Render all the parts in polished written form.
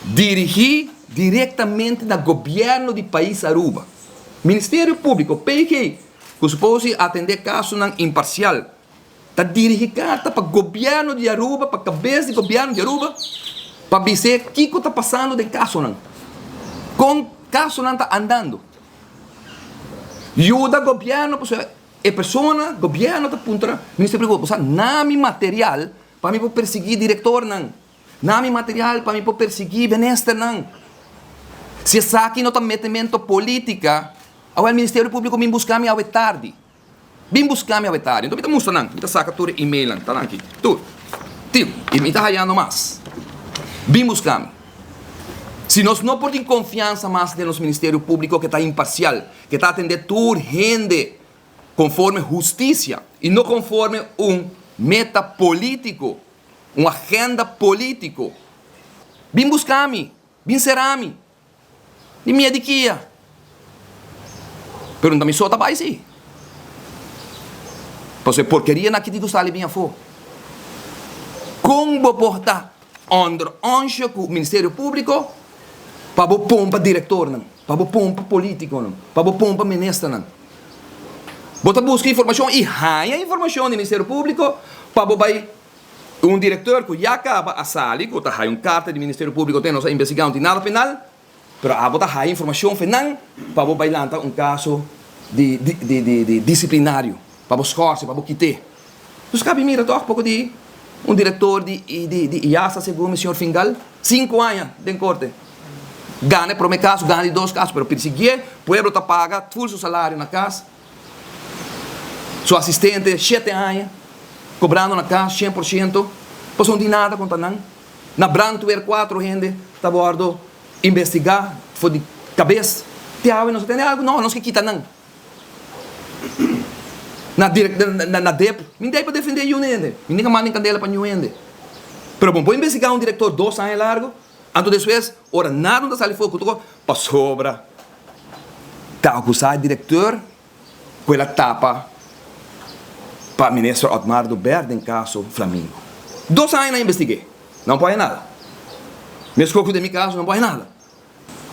dirigir diretamente no governo do país Aruba. Ministério Público, PG, que supõe atender caso não imparcial, está dirigindo carta para o governo de Aruba, para a cabeça do governo de Aruba, para dizer o que está passando de caso não. Com caso não está andando. E o da governo, a pessoa, governo está apontando, Ministério Público, nami material para mim perseguir diretor não. Nami material para mim perseguir benester não. Se essa aqui não está metimento política, o Ministério Público me buscar me tarde. Vim buscar me tarde. Então, me mostra não. Me saca tudo e-mail não. Tá aqui. Tudo. Tio, e me está rayando mais. Vim buscar me. Se nós não podemos confiança mais no Ministério Público que está imparcial, que está atendendo tudo gente conforme justiça e não conforme meta político, uma agenda político. Vim buscar me. Vim será me. E minha diquia. Pero não me solta mais aí. Porque porqueria na que digo sale bem a fo. Como portar under ancho com o Ministério Público para pompa diretor não, para pompa político não, para pompa ministro não. Bota busca informação e raia informação do Ministério Público para vai diretor que já acaba a sala, que está aí carta do Ministério Público tem nossa investigação de nada penal. Pero abota a informação final para bailar caso de disciplinário, para buscar, para quitar. Então, cabe mira toch pouco de diretor de IASA, segundo o senhor Fingal, 5 anos de corte. Gane por meu caso, gane 2 casos, pero perseguir, o povo está paga todo o salário na casa. Seu assistente, 7 anos, cobrando na casa 100%, pois não tem nada contra não. Na Branco, 4 gente, está bordo. Investigar, foi de cabeça, não tem algo, não se quita não. Na DEP, ninguém para defender o UNENDE, ninguém manda em candela para o UNENDE. Pero bom, pode investigar diretor 2 anos largo, antes depois, ora nada não sai fogo, para sobra. Está acusado o diretor, com ela tapa para o ministro Otmar do Verde em caso Flamengo. 2 anos não investiguei, não pode nada. Mesmo que de meu caso, não pode nada.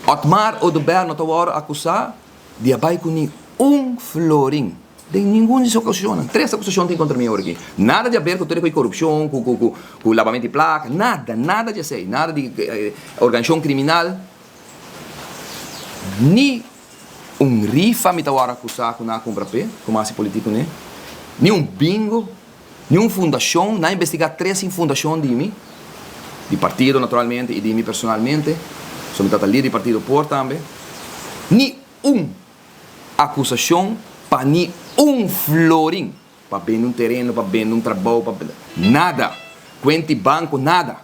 Otmar ou do Berno estava acusado de abai com florim. De nenhuma dessas acusações. 3 acusações tem contra mim aqui. Nada de haver com corrupção, com lavamento de placa, nada de sei, nada de organização criminal. Ni rifa me estava acusado com a compra pé, como assim político, né? Ni bingo, ni fundação, não investigar 3 fundação de mim. De partido, naturalmente, e de mim personalmente. Sou metade líder de partido por também. Ni acusação para ni florim. Para vender terreno, para vender trabalho, para nada. Cuente banco, nada.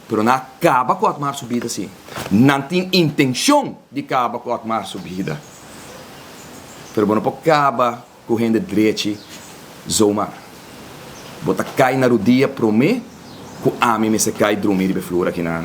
Pero não acaba com a subida assim. Não tem intenção de acabar com a subida. Pero não pode acabar com gente direita, zomar. Bota cai na rodia, promete. Que a mim me se cai dormir de flora aqui na